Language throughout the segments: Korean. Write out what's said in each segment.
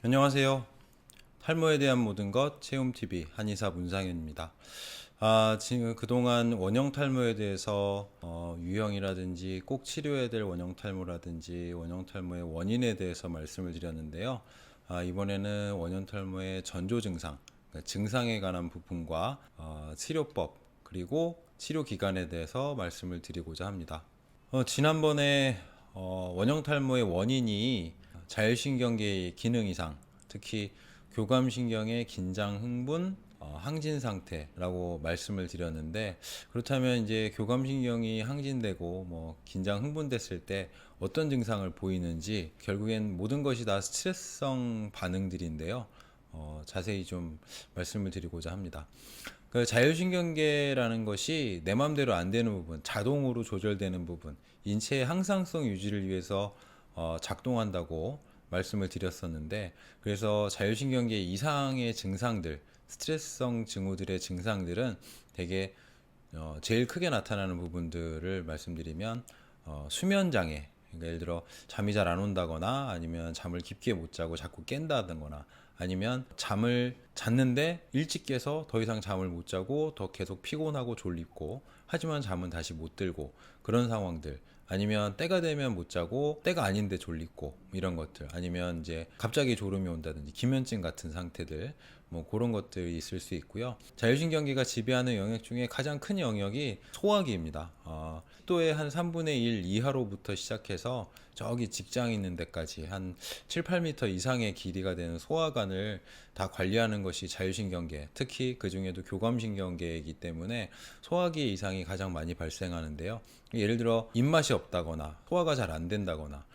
안녕하세요. 탈모에 대한 모든 것 체험TV 한의사 문상현입니다. 지금 그동안 원형 탈모에 대해서 유형이라든지 꼭 치료해야 될 원형 탈모라든지 원형 탈모의 원인에 대해서 말씀을 드렸는데요. 이번에는 원형 탈모의 전조 증상, 그러니까 증상에 관한 부분과 치료법 그리고 치료 기간에 대해서 말씀을 드리고자 합니다. 지난번에 원형 탈모의 원인이 자율신경계의 기능 이상, 특히 교감신경의 긴장 흥분, 항진 상태라고 말씀을 드렸는데, 그렇다면 이제 교감신경이 항진되고 뭐 긴장 흥분됐을 때 어떤 증상을 보이는지, 결국엔 모든 것이 다 스트레스성 반응들인데요. 자세히 좀 말씀을 드리고자 합니다. 그 자율신경계라는 것이 내 맘대로 안 되는 부분, 자동으로 조절되는 부분, 인체의 항상성 유지를 위해서 작동한다고 말씀을 드렸었는데, 그래서 자율신경계 이상의 증상들, 스트레스성 징후들의 증상들은 대개 제일 크게 나타나는 부분들을 말씀드리면 수면 장애, 그러니까 예를 들어 잠이 잘 안 온다거나 아니면 잠을 깊게 못 자고 자꾸 깬다거나 아니면 잠을 잤는데 일찍 깨서 더 이상 잠을 못 자고 더 계속 피곤하고 졸립고 하지만 잠은 다시 못 들고 그런 상황들, 아니면 때가 되면 못 자고 때가 아닌데 졸립고 이런 것들, 아니면 이제 갑자기 졸음이 온다든지 기면증 같은 상태들, 뭐 그런 것들이 있을 수 있고요. 자율신경계가 지배하는 영역 중에 가장 큰 영역이 소화기입니다. 속도의 한 3분의 1 이하로부터 시작해서 저기 직장 있는 데까지 한 7, 8m 이상의 길이가 되는 소화관을 다 관리하는 것이 자율신경계, 특히 그 중에도 교감신경계이기 때문에 소화기 이상이 가장 많이 발생하는데요. 예를 들어 입맛이 없다거나 소화가 잘 안 된다거나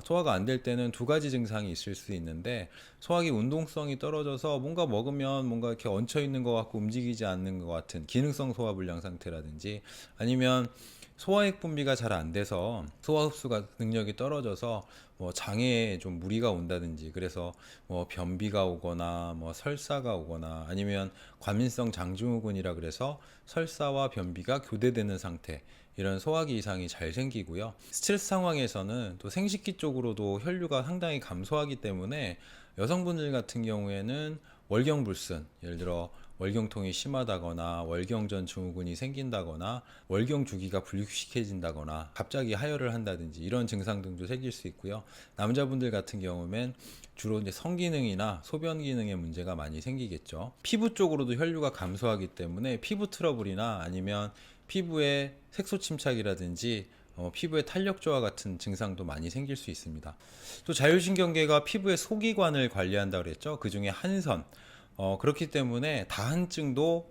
소화가 안 될 때는 두 가지 증상이 있을 수 있는데, 소화기 운동성이 떨어져서 뭔가 먹으면 뭔가 이렇게 얹혀 있는 것 같고 움직이지 않는 것 같은 기능성 소화불량 상태라든지, 아니면 소화액 분비가 잘 안 돼서 소화 흡수가 능력이 떨어져서 뭐 장애에 좀 무리가 온다든지, 그래서 뭐 변비가 오거나 뭐 설사가 오거나 아니면 과민성 장증후군이라 그래서 설사와 변비가 교대되는 상태, 이런 소화기 이상이 잘 생기고요. 스트레스 상황에서는 또 생식기 쪽으로도 혈류가 상당히 감소하기 때문에 여성분들 같은 경우에는 월경불순, 예를 들어 월경통이 심하다거나 월경전 증후군이 생긴다거나 월경 주기가 불규칙해진다거나 갑자기 하혈을 한다든지 이런 증상 등도 생길 수 있고요. 남자분들 같은 경우면 주로 이제 성기능이나 소변 기능에 문제가 많이 생기겠죠. 피부 쪽으로도 혈류가 감소하기 때문에 피부 트러블이나 아니면 피부의 색소 침착이라든지 피부의 탄력 저하 같은 증상도 많이 생길 수 있습니다. 또 자율신경계가 피부의 소기관을 관리한다 그랬죠. 그 중에 한선. 그렇기 때문에 다한증도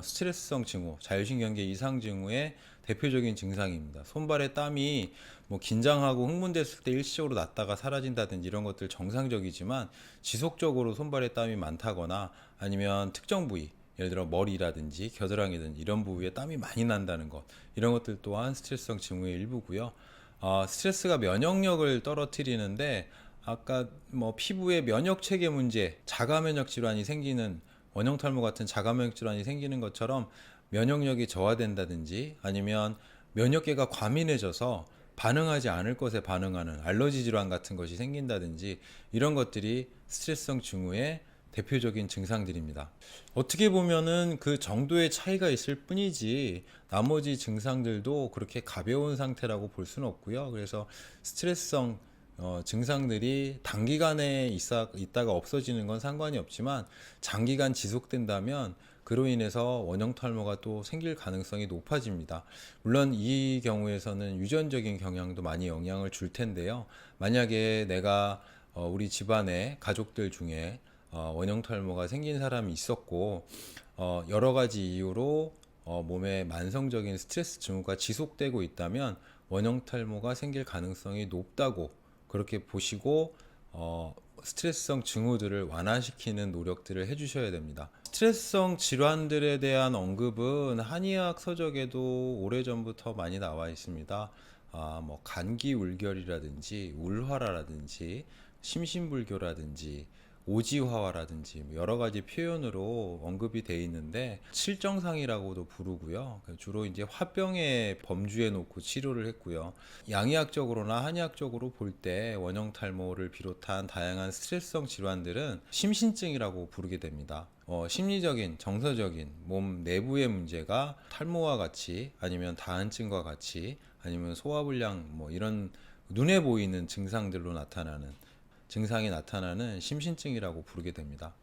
스트레스성 징후, 자율신경계 이상 징후의 대표적인 증상입니다. 손발에 땀이 뭐 긴장하고 흥분됐을 때 일시적으로 났다가 사라진다든지 이런 것들 정상적이지만, 지속적으로 손발에 땀이 많다거나 아니면 특정 부위, 예를 들어 머리라든지 겨드랑이든지 이런 부위에 땀이 많이 난다는 것, 이런 것들 또한 스트레스성 징후의 일부고요. 스트레스가 면역력을 떨어뜨리는데, 아까 뭐 피부의 면역 체계 문제, 자가 면역 질환이 생기는, 원형 탈모 같은 자가 면역 질환이 생기는 것처럼 면역력이 저하된다든지 아니면 면역계가 과민해져서 반응하지 않을 것에 반응하는 알러지 질환 같은 것이 생긴다든지, 이런 것들이 스트레스성 징후의 대표적인 증상들입니다. 어떻게 보면은 그 정도의 차이가 있을 뿐이지 나머지 증상들도 그렇게 가벼운 상태라고 볼 수는 없고요. 그래서 스트레스성 증상들이 단기간에 있다가 없어지는 건 상관이 없지만, 장기간 지속된다면 그로 인해서 원형 탈모가 또 생길 가능성이 높아집니다. 물론 이 경우에서는 유전적인 경향도 많이 영향을 줄 텐데요. 만약에 내가 우리 집안의 가족들 중에 원형 탈모가 생긴 사람이 있었고 여러 가지 이유로 몸에 만성적인 스트레스 징후가 지속되고 있다면 원형 탈모가 생길 가능성이 높다고 그렇게 보시고 스트레스성 징후들을 완화시키는 노력들을 해주셔야 됩니다. 스트레스성 질환들에 대한 언급은 한의학 서적에도 오래전부터 많이 나와 있습니다. 뭐 간기울결이라든지 울화라든지 심신불교라든지 오지화와라든지 뭐 여러 가지 표현으로 언급이 돼 있는데 칠정상이라고도 부르고요. 주로 이제 화병의 범주에 놓고 치료를 했고요. 양의학적으로나 한의학적으로 볼 때 원형 탈모를 비롯한 다양한 스트레스성 질환들은 심신증이라고 부르게 됩니다. 심리적인, 정서적인 몸 내부의 문제가 탈모와 같이 아니면 다한증과 같이 아니면 소화불량 뭐 이런 눈에 보이는 증상이 나타나는 심신증이라고 부르게 됩니다.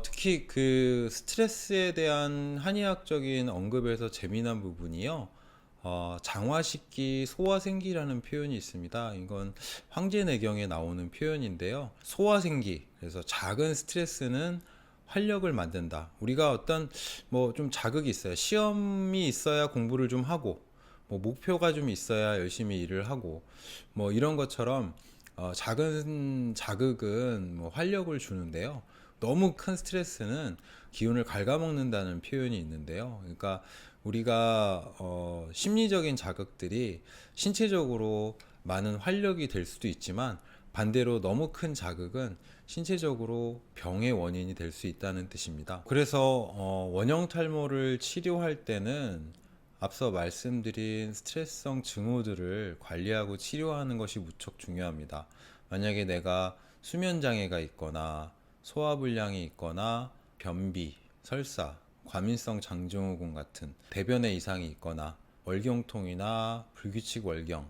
특히 그 스트레스에 대한 한의학적인 언급에서 재미난 부분이요. 장화식기 소화생기라는 표현이 있습니다. 이건 황제내경에 나오는 표현인데요. 소화생기, 그래서 작은 스트레스는 활력을 만든다. 우리가 어떤 뭐 좀 자극이 있어요. 시험이 있어야 공부를 좀 하고, 뭐 목표가 좀 있어야 열심히 일을 하고, 뭐 이런 것처럼 작은 자극은 뭐 활력을 주는데요. 너무 큰 스트레스는 기운을 갉아먹는다는 표현이 있는데요. 그러니까 우리가 심리적인 자극들이 신체적으로 많은 활력이 될 수도 있지만 반대로 너무 큰 자극은 신체적으로 병의 원인이 될 수 있다는 뜻입니다. 그래서 원형 탈모를 치료할 때는 앞서 말씀드린 스트레스성 증후들을 관리하고 치료하는 것이 무척 중요합니다. 만약에 내가 수면 장애가 있거나 소화불량이 있거나 변비, 설사, 과민성 장증후군 같은 대변에 이상이 있거나 월경통이나 불규칙 월경,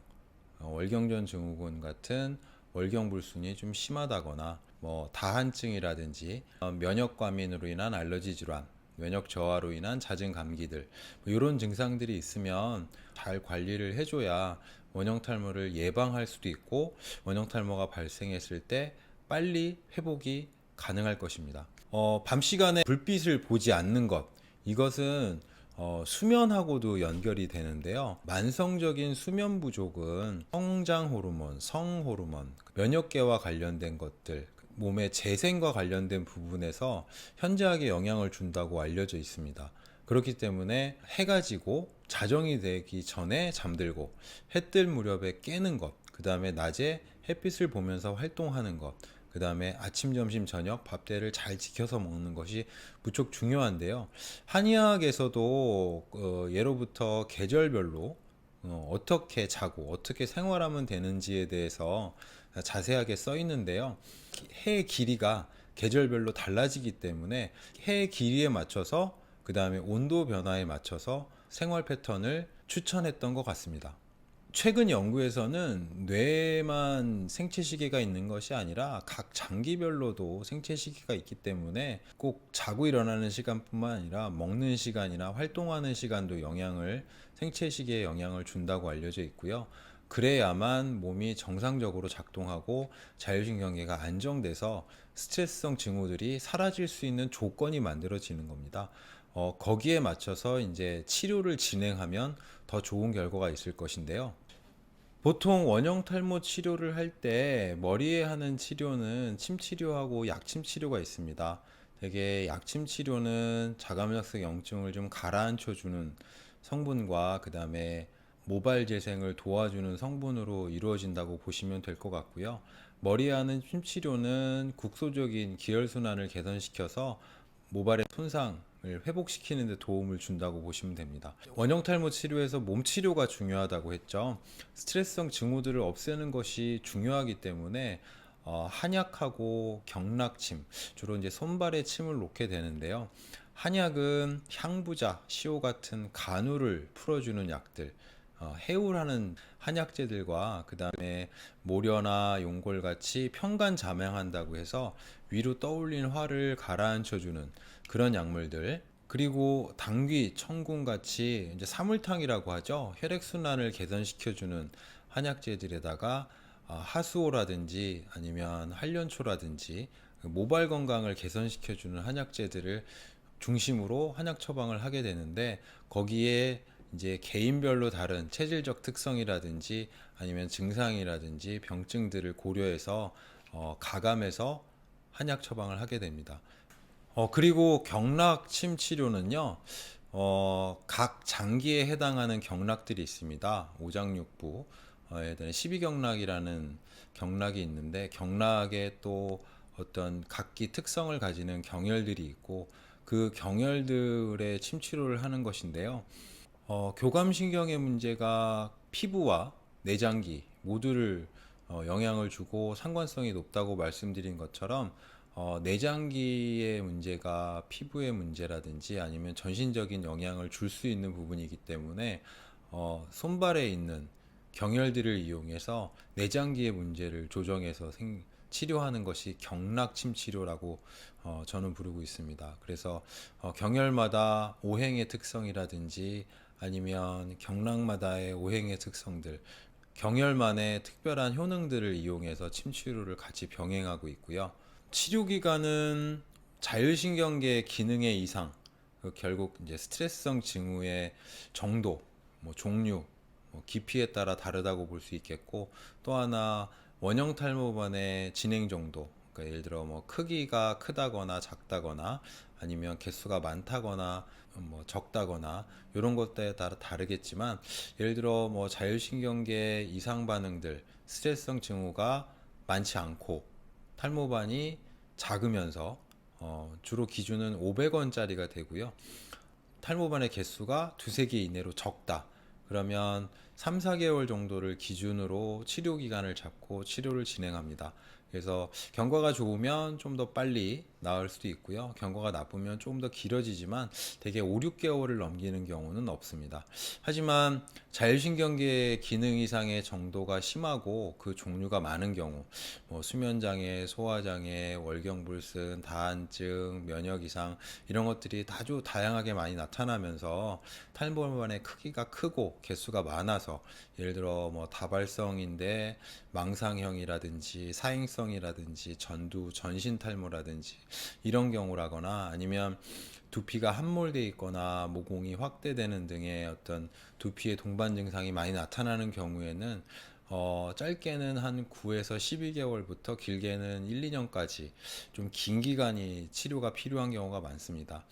월경전 증후군 같은 월경불순이 좀 심하다거나 뭐 다한증이라든지 면역과민으로 인한 알러지 질환, 면역 저하로 인한 잦은 감기들 뭐 이런 증상들이 있으면 잘 관리를 해줘야 원형 탈모를 예방할 수도 있고 원형 탈모가 발생했을 때 빨리 회복이 가능할 것입니다. 밤 시간에 불빛을 보지 않는 것, 이것은 수면하고도 연결이 되는데요. 만성적인 수면 부족은 성장 호르몬, 성 호르몬, 면역계와 관련된 것들, 몸의 재생과 관련된 부분에서 현저하게 영향을 준다고 알려져 있습니다. 그렇기 때문에 해가 지고 자정이 되기 전에 잠들고 해 뜰 무렵에 깨는 것, 그 다음에 낮에 햇빛을 보면서 활동하는 것, 그 다음에 아침, 점심, 저녁 밥때를 잘 지켜서 먹는 것이 무척 중요한데요. 한의학에서도 예로부터 계절별로 어떻게 자고 어떻게 생활하면 되는지에 대해서 자세하게 써 있는데요. 해의 길이가 계절별로 달라지기 때문에 해의 길이에 맞춰서 그 다음에 온도 변화에 맞춰서 생활 패턴을 추천했던 것 같습니다. 최근 연구에서는 뇌에만 생체 시계가 있는 것이 아니라 각 장기별로도 생체 시계가 있기 때문에 꼭 자고 일어나는 시간뿐만 아니라 먹는 시간이나 활동하는 시간도 생체 시계에 영향을 준다고 알려져 있고요. 그래야만 몸이 정상적으로 작동하고 자율신경계가 안정돼서 스트레스성 증후들이 사라질 수 있는 조건이 만들어지는 겁니다. 거기에 맞춰서 이제 치료를 진행하면 더 좋은 결과가 있을 것인데요. 보통 원형 탈모 치료를 할 때 머리에 하는 치료는 침 치료하고 약침 치료가 있습니다. 되게 약침 치료는 자가면역성 염증을 좀 가라앉혀 주는 성분과 그 다음에 모발 재생을 도와주는 성분으로 이루어진다고 보시면 될 것 같고요. 머리에 하는 침 치료는 국소적인 기혈순환을 개선시켜서 모발의 손상을 회복시키는 데 도움을 준다고 보시면 됩니다. 원형 탈모 치료에서 몸 치료가 중요하다고 했죠. 스트레스성 증후들을 없애는 것이 중요하기 때문에 한약하고 경락침, 주로 이제 손발에 침을 놓게 되는데요. 한약은 향부자, 시오 같은 간우를 풀어주는 약들, 해울하는 한약재들과 그 다음에 모려나 용골 같이 평간자명한다고 해서 위로 떠올린 화를 가라앉혀주는 그런 약물들, 그리고 당귀, 청궁 같이 이제 사물탕이라고 하죠. 혈액순환을 개선시켜주는 한약재들에다가 하수오라든지 아니면 한련초라든지 모발 건강을 개선시켜주는 한약재들을 중심으로 한약 처방을 하게 되는데 거기에 이제 개인별로 다른 체질적 특성이라든지 아니면 증상이라든지 병증들을 고려해서 가감해서 한약 처방을 하게 됩니다. 그리고 경락침 치료는요, 각 장기에 해당하는 경락들이 있습니다. 오장육부에 대한 12경락이라는 경락이 있는데, 경락에 또 어떤 각기 특성을 가지는 경혈들이 있고 그 경혈들의 침치료를 하는 것인데요. 교감신경의 문제가 피부와 내장기 모두를 영향을 주고 상관성이 높다고 말씀드린 것처럼 내장기의 문제가 피부의 문제라든지 아니면 전신적인 영향을 줄 수 있는 부분이기 때문에 손발에 있는 경혈들을 이용해서 내장기의 문제를 조정해서 치료하는 것이 경락침치료라고 저는 부르고 있습니다. 그래서 경혈마다 오행의 특성이라든지 아니면 경락마다의 오행의 특성들, 경혈만의 특별한 효능들을 이용해서 침치료를 같이 병행하고 있고요. 치료 기간은 자율신경계 기능의 이상, 결국 이제 스트레스성 징후의 정도, 종류, 깊이에 따라 다르다고 볼 수 있겠고, 또 하나 원형 탈모반의 진행 정도, 그러니까 예를 들어 크기가 크다거나 작다거나 아니면 개수가 많다거나 적다거나 이런 것들에 따라 다르겠지만, 예를 들어 자율신경계 이상 반응들, 스트레스성 징후가 많지 않고 탈모반이 작으면서 주로 기준은 500원짜리가 되고요. 탈모반의 개수가 두세 개 이내로 적다. 그러면 3, 4개월 정도를 기준으로 치료 기간을 잡고 치료를 진행합니다. 그래서 경과가 좋으면 좀 더 빨리 나을 수도 있고요. 경과가 나쁘면 조금 더 길어지지만 대개 5, 6개월을 넘기는 경우는 없습니다. 하지만 자율신경계 기능 이상의 정도가 심하고 그 종류가 많은 경우, 수면장애, 소화장애, 월경불순, 다한증, 면역 이상 이런 것들이 아주 다양하게 많이 나타나면서 탈모반의 크기가 크고 개수가 많아서 예를 들어 다발성인데 망상형이라든지 사행성이라든지 전두 전신 탈모라든지 이런 경우라거나 아니면 두피가 함몰돼 있거나 모공이 확대되는 등의 어떤 두피의 동반 증상이 많이 나타나는 경우에는 짧게는 한 9에서 12개월부터 길게는 1, 2년까지 좀 긴 기간이 치료가 필요한 경우가 많습니다.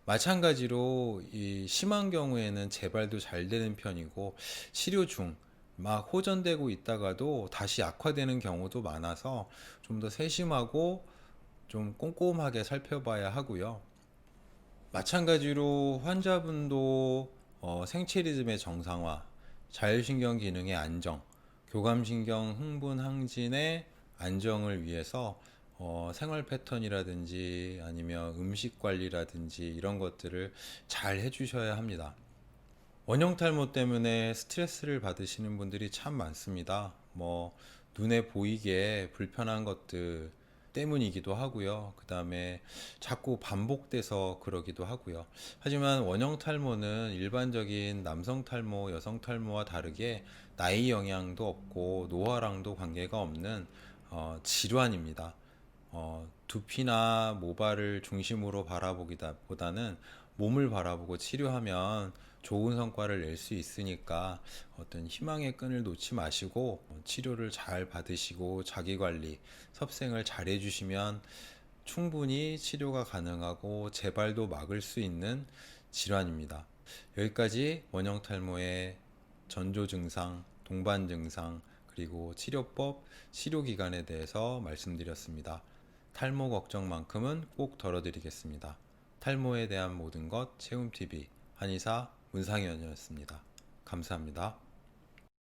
마찬가지로 이 심한 경우에는 재발도 잘 되는 편이고 치료 중 막 호전되고 있다가도 다시 악화되는 경우도 많아서 좀 더 세심하고 좀 꼼꼼하게 살펴봐야 하고요. 마찬가지로 환자분도 생체 리듬의 정상화, 자율신경 기능의 안정, 교감신경 흥분 항진의 안정을 위해서 생활 패턴이라든지 아니면 음식 관리라든지 이런 것들을 잘 해주셔야 합니다. 원형 탈모 때문에 스트레스를 받으시는 분들이 참 많습니다. 눈에 보이게 불편한 것들 때문이기도 하고요. 그 다음에 자꾸 반복돼서 그러기도 하고요. 하지만 원형 탈모는 일반적인 남성 탈모, 여성 탈모와 다르게 나이 영향도 없고 노화랑도 관계가 없는 질환입니다. 두피나 모발을 중심으로 바라보기보다는 몸을 바라보고 치료하면 좋은 성과를 낼 수 있으니까 어떤 희망의 끈을 놓지 마시고 치료를 잘 받으시고 자기관리, 섭생을 잘 해주시면 충분히 치료가 가능하고 재발도 막을 수 있는 질환입니다. 여기까지 원형 탈모의 전조 증상, 동반 증상, 그리고 치료법, 치료 기간에 대해서 말씀드렸습니다. 탈모 걱정만큼은 꼭 덜어드리겠습니다. 탈모에 대한 모든 것 체움TV 한의사 문상현이었습니다. 감사합니다.